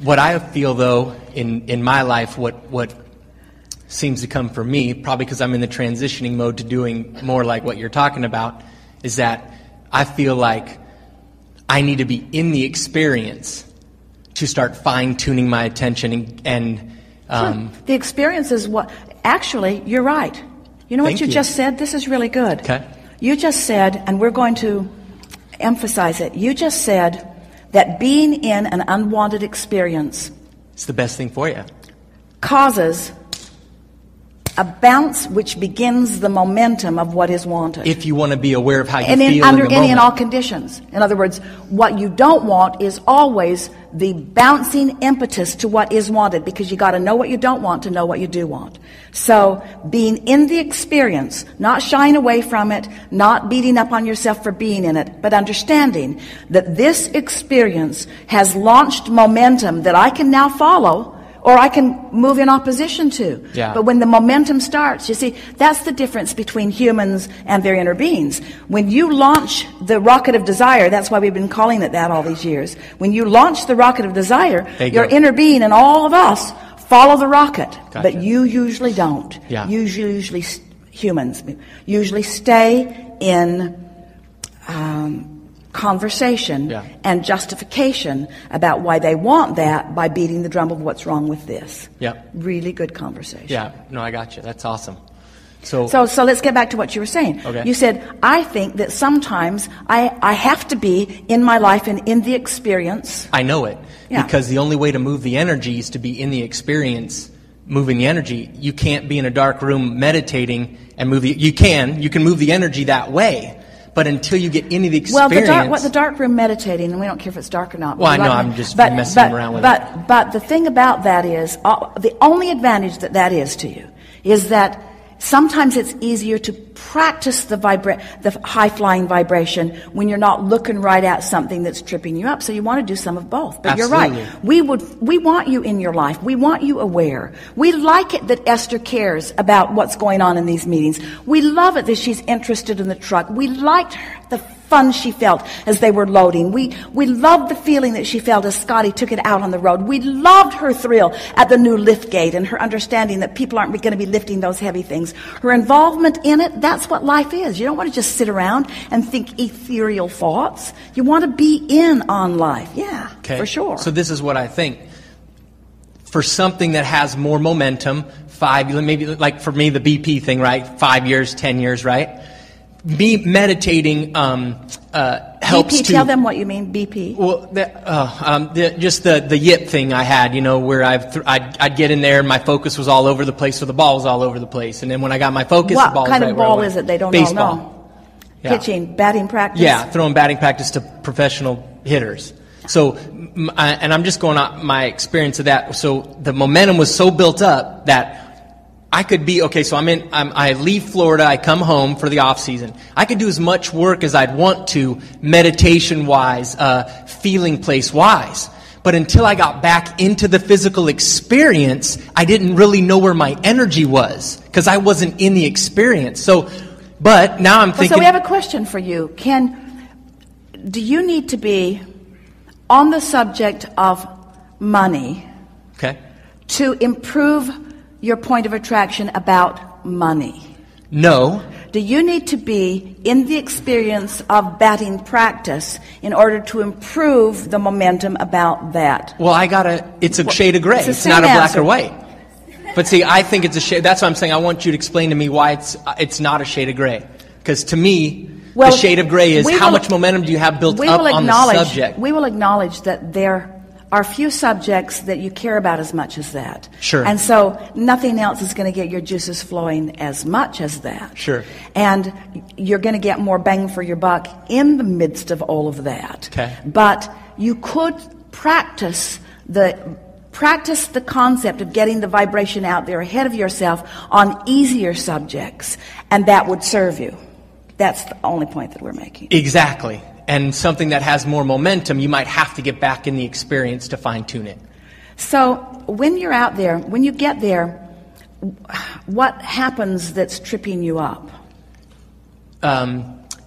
What I feel, though, in my life, what seems to come for me, probably because I'm in the transitioning mode to doing more like what you're talking about, is that I feel like I need to be in the experience to start fine-tuning my attention and sure. The experience is what... Actually, you're right. You know what you just said? This is really good. Okay. You just said, and we're going to emphasize it, you just said that being in an unwanted experience... It's the best thing for you. ...causes a bounce which begins the momentum of what is wanted. If you want to be aware of how you feel under in the any moment. and all conditions. In other words, what you don't want is always the bouncing impetus to what is wanted, because you got to know what you don't want to know what you do want. So being in the experience, not shying away from it, not beating up on yourself for being in it, but understanding that this experience has launched momentum that I can now follow, or I can move in opposition to. Yeah. But when the momentum starts, you see, that's the difference between humans and their inner beings. When you launch the rocket of desire, that's why we've been calling it that all these years. When you launch the rocket of desire, your inner being and all of us follow the rocket. Gotcha. But you usually don't. Yeah. Usually humans usually stay in conversation and justification about why they want that by beating the drum of what's wrong with this. Yeah. Really good conversation. Yeah. No, I got you. That's awesome. So let's get back to what you were saying. Okay. You said, I think that sometimes I have to be in my life and in the experience. I know it. Yeah. Because the only way to move the energy is to be in the experience, moving the energy. You can't be in a dark room meditating and move you can move the energy that way. But until you get into the experience... Well, the dark room meditating, and we don't care if it's dark or not. Well, I know, I'm just messing around with it. But the thing about that is, the only advantage that is to you is that sometimes it's easier to practice the high-flying vibration when you're not looking right at something that's tripping you up. So you want to do some of both. But Absolutely. You're right. We want you in your life. We want you aware. We like it that Esther cares about what's going on in these meetings. We love it that she's interested in the truck. We liked the fun she felt as they were loading. We loved the feeling that she felt as Scotty took it out on the road. We loved her thrill at the new lift gate and her understanding that people aren't going to be lifting those heavy things. Her involvement in it, that's what life is. You don't want to just sit around and think ethereal thoughts. You want to be in on life. Yeah, okay. For sure. So this is what I think. For something that has more momentum, maybe like for me, the BP thing, right? 5 years, 10 years, right? Me meditating helps BP, to... Tell them what you mean, BP. Well, just the yip thing I had, where I'd get in there and my focus was all over the place, so the ball was all over the place. And then when I got my focus, the ball was right where it went. What kind of ball is it? They don't Baseball. all know. Yeah. Pitching, batting practice? Yeah, throwing batting practice to professional hitters. So, and I'm just going on my experience of that. So the momentum was so built up that I could be, okay, so I leave Florida, I come home for the off season. I could do as much work as I'd want to, meditation-wise, feeling place-wise. But until I got back into the physical experience, I didn't really know where my energy was, because I wasn't in the experience. So, but now I'm thinking... So we have a question for you. Do you need to be on the subject of money to improve your point of attraction about money? No. Do you need to be in the experience of batting practice in order to improve the momentum about that? Well, it's a shade of gray. It's not a black or white. But see, I think it's a shade. That's why I'm saying I want you to explain to me why it's not a shade of gray. Because to me, the shade of gray is how much momentum do you have built up on the subject? We will acknowledge that there are few subjects that you care about as much as that. Sure. And so nothing else is going to get your juices flowing as much as that. Sure. And you're going to get more bang for your buck in the midst of all of that. Okay. But you could practice the concept of getting the vibration out there ahead of yourself on easier subjects, and that would serve you. That's the only point that we're making. Exactly. And something that has more momentum, you might have to get back in the experience to fine-tune it. So when you're out there, when you get there, what happens that's tripping you up?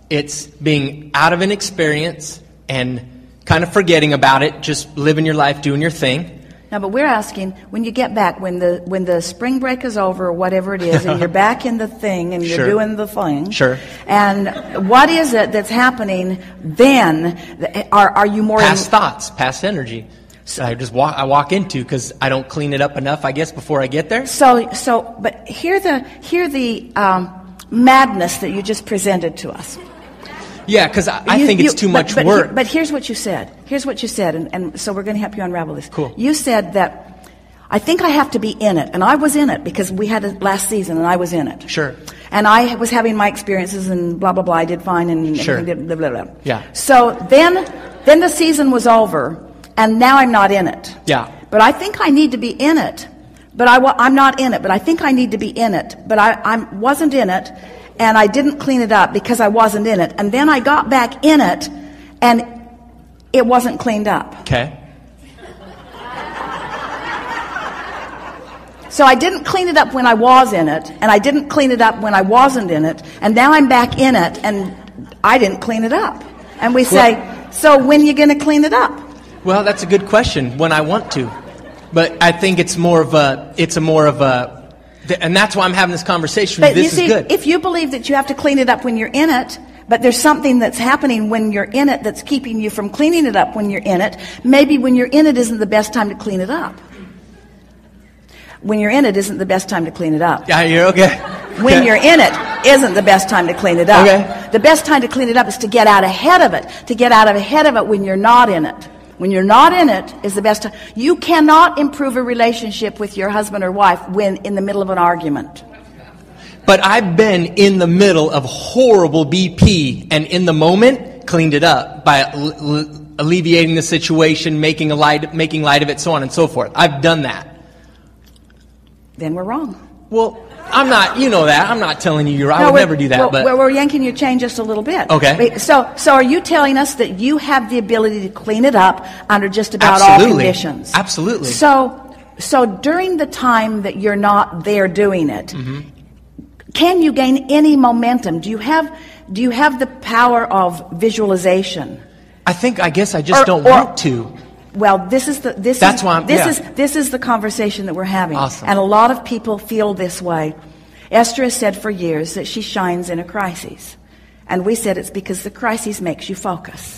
It's being out of an experience and kind of forgetting about it, just living your life, doing your thing. No, but we're asking, when you get back, when the spring break is over or whatever it is, and you're back in the thing and you're doing the thing. Sure. And what is it that's happening then? Are you more past thoughts, past energy? So I walk into because I don't clean it up enough, I guess, before I get there. But hear the madness that you just presented to us. Yeah, because I think it's too much work. But here's what you said. And so we're going to help you unravel this. Cool. You said that I think I have to be in it, and I was in it because we had it last season, and I was in it. Sure. And I was having my experiences, and blah blah blah. I did fine, and sure. Did blah blah blah. Yeah. So then the season was over, and now I'm not in it. Yeah. But I think I need to be in it. But I'm not in it. But I think I need to be in it. But I wasn't in it. And I didn't clean it up because I wasn't in it. And then I got back in it, and it wasn't cleaned up. Okay. So I didn't clean it up when I was in it, and I didn't clean it up when I wasn't in it, and now I'm back in it, and I didn't clean it up. And we say, so when are you going to clean it up? Well, that's a good question. When I want to. But I think it's more of a, and that's why I'm having this conversation. But this you see, is good. If you believe that you have to clean it up when you're in it, but there's something that's happening when you're in it that's keeping you from cleaning it up when you're in it, maybe when you're in it isn't the best time to clean it up. When you're in it isn't the best time to clean it up. Yeah, you're okay. When you're in it isn't the best time to clean it up. Okay. The best time to clean it up is to get out ahead of it. To get out ahead of it when you're not in it. When you're not in it is the best time. You cannot improve a relationship with your husband or wife when in the middle of an argument. But I've been in the middle of horrible BP, and in the moment, cleaned it up by alleviating the situation, making light of it, so on and so forth. I've done that. Then we're wrong. Well, I'm not, you know that. I'm not telling you you're right. I would never do that. But we're yanking your chain just a little bit. Okay. So are you telling us that you have the ability to clean it up under just about all conditions? Absolutely. So during the time that you're not there doing it, can you gain any momentum? Do you have the power of visualization? I guess I just don't want to. Well, this is the conversation that we're having. Awesome. And a lot of people feel this way. Esther has said for years that she shines in a crisis. And we said it's because the crisis makes you focus.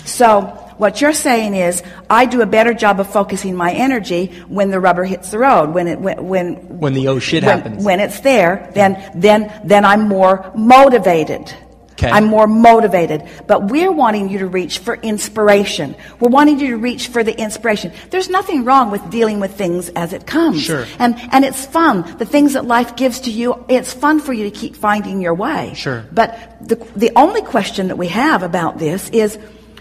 So what you're saying is, I do a better job of focusing my energy when the rubber hits the road, when the oh shit happens. When it's there, then I'm more motivated. Okay. I'm more motivated. But we're wanting you to reach for inspiration. We're wanting you to reach for the inspiration. There's nothing wrong with dealing with things as it comes. Sure. And it's fun. The things that life gives to you, it's fun for you to keep finding your way. Sure. But the only question that we have about this is,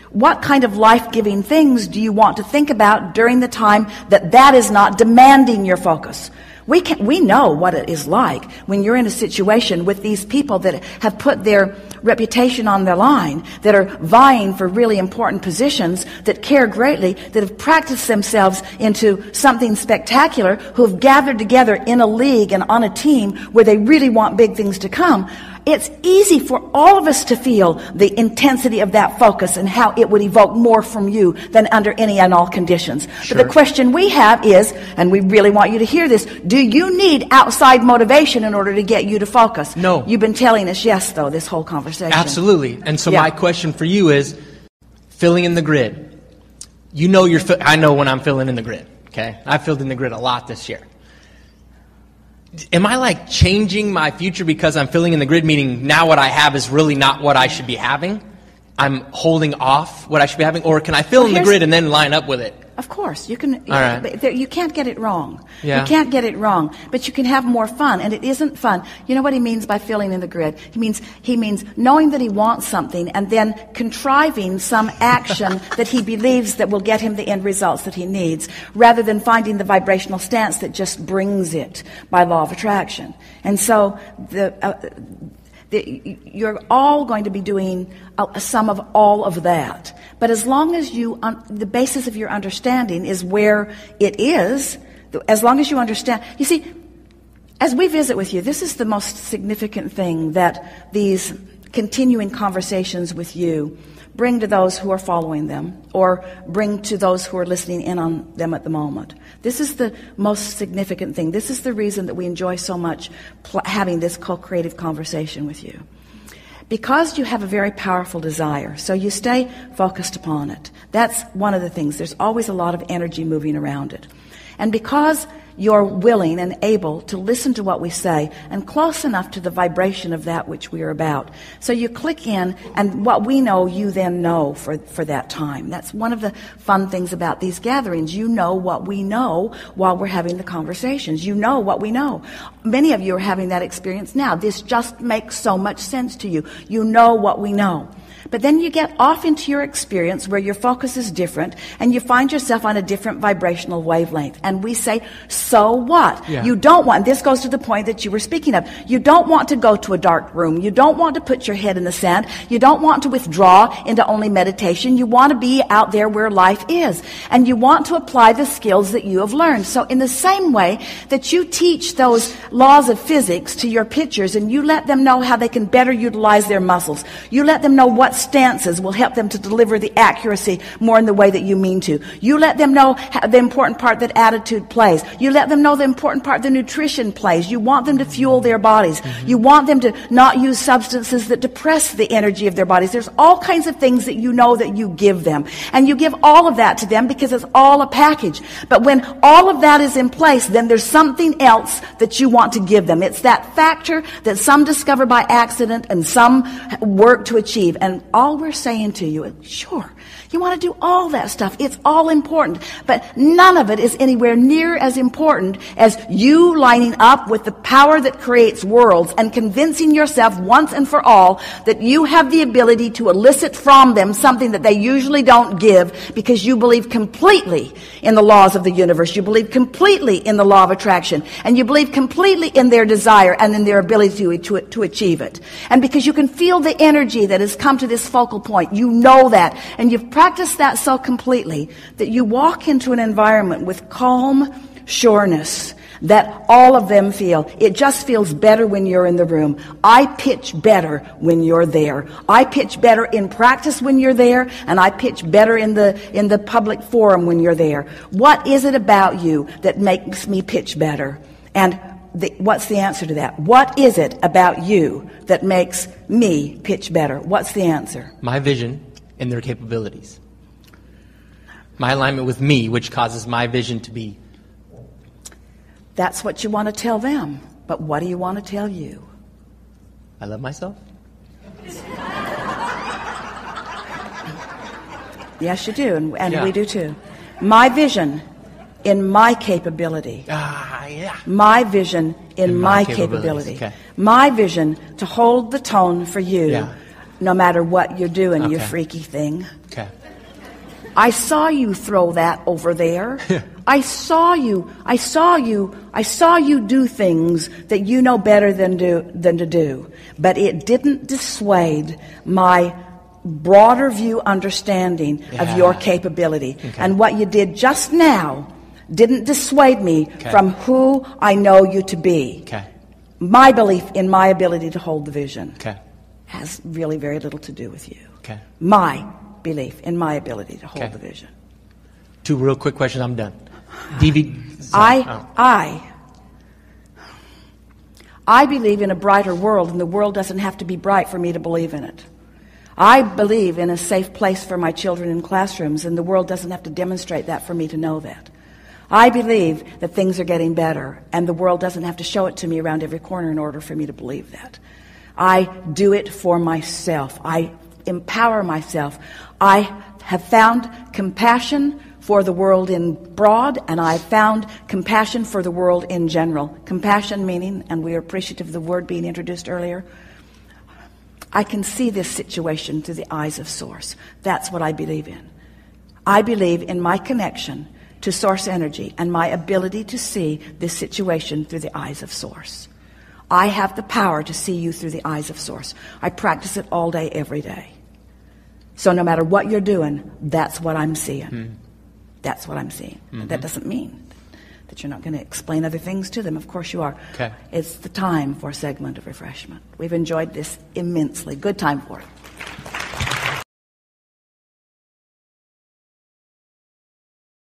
what kind of life-giving things do you want to think about during the time that is not demanding your focus? We know what it is like when you're in a situation with these people that have put their reputation on the line, that are vying for really important positions, that care greatly, that have practiced themselves into something spectacular, who have gathered together in a league and on a team where they really want big things to come. It's easy for all of us to feel the intensity of that focus and how it would evoke more from you than under any and all conditions. Sure. But the question we have is, and we really want you to hear this, do you need outside motivation in order to get you to focus? No. You've been telling us yes, though, this whole conversation. Absolutely. And so my question for you is, filling in the grid. You know I know when I'm filling in the grid, okay? I filled in the grid a lot this year. Am I like changing my future because I'm filling in the grid, meaning now what I have is really not what I should be having? I'm holding off what I should be having? Or can I fill in the grid and then line up with it? Of course, you can. All right. But you can't get it wrong. Yeah. You can't get it wrong. But you can have more fun, and it isn't fun. You know what he means by filling in the grid? He means knowing that he wants something and then contriving some action that he believes that will get him the end results that he needs, rather than finding the vibrational stance that just brings it by law of attraction. And so you're all going to be doing some of all of that. But as long as the basis of your understanding is where it is, as long as you understand, you see, as we visit with you, this is the most significant thing that these continuing conversations with you bring to those who are following them, or bring to those who are listening in on them at the moment. This is the most significant thing. This is the reason that we enjoy so much having this co-creative conversation with you. Because you have a very powerful desire, so you stay focused upon it. That's one of the things. There's always a lot of energy moving around it. And because you're willing and able to listen to what we say and close enough to the vibration of that which we are about. So you click in, and what we know, you then know for that time. That's one of the fun things about these gatherings. You know what we know while we're having the conversations. You know what we know. Many of you are having that experience now. This just makes so much sense to you. You know what we know. But then you get off into your experience where your focus is different, and you find yourself on a different vibrational wavelength. And we say, so what? Yeah. You don't want, this goes to the point that you were speaking of, you don't want to go to a dark room. You don't want to put your head in the sand. You don't want to withdraw into only meditation. You want to be out there where life is. And you want to apply the skills that you have learned. So in the same way that you teach those laws of physics to your pitchers, and you let them know how they can better utilize their muscles. You let them know what stances will help them to deliver the accuracy more in the way that you mean to. You let them know the important part that attitude plays. You let them know the important part that nutrition plays. You want them to fuel their bodies. Mm-hmm. You want them to not use substances that depress the energy of their bodies. There's all kinds of things that you know that you give them. And you give all of that to them because it's all a package. But when all of that is in place, then there's something else that you want to give them. It's that factor that some discover by accident and some work to achieve. And all we're saying to you is, sure, you want to do all that stuff. It's all important. But none of it is anywhere near as important as you lining up with the power that creates worlds and convincing yourself once and for all that you have the ability to elicit from them something that they usually don't give, because you believe completely in the laws of the universe. You believe completely in the law of attraction. And you believe completely in their desire and in their ability to achieve it. And because you can feel the energy that has come to this focal point, you know that. And you've practiced that so completely that you walk into an environment with calm sureness that all of them feel. It just feels better when you're in the room. I pitch better when you're there. I pitch better in practice when you're there, and I pitch better in the public forum when you're there. What is it about you that makes me pitch better? And what's the answer to that? What is it about you that makes me pitch better? What's the answer? My vision and their capabilities. My alignment with me, which causes my vision to be. That's what you want to tell them. But what do you want to tell you? I love myself. Yes, you do, and Yeah. we do too. My vision in my capability. Yeah. My vision in my capability. Okay. My vision to hold the tone for you, Yeah. no matter what you're doing, you Okay. freaky thing. Okay. I saw you throw that over there. I saw you do things that you know better than to do. But it didn't dissuade my broader view understanding of your capability. Okay. And what you did just now didn't dissuade me Okay. from who I know you to be. Okay. My belief in my ability to hold the vision Okay. has really very little to do with you. Okay. My belief in my ability to hold Okay. the vision. 2 real quick questions. I'm done. I believe in a brighter world, and the world doesn't have to be bright for me to believe in it. I believe in a safe place for my children in classrooms, and the world doesn't have to demonstrate that for me to know that. I believe that things are getting better, and the world doesn't have to show it to me around every corner in order for me to believe that. I do it for myself. I empower myself. I have found compassion for the world in broad, and I found compassion for the world in general. Compassion meaning, and we are appreciative of the word being introduced earlier, I can see this situation through the eyes of Source. That's what I believe in. I believe in my connection to Source energy and my ability to see this situation through the eyes of Source. I have the power to see you through the eyes of Source. I practice it all day, every day. So no matter what you're doing, that's what I'm seeing. Mm. That's what I'm seeing. Mm-hmm. That doesn't mean that you're not going to explain other things to them. Of course you are. Okay. It's the time for a segment of refreshment. We've enjoyed this immensely. Good time for it.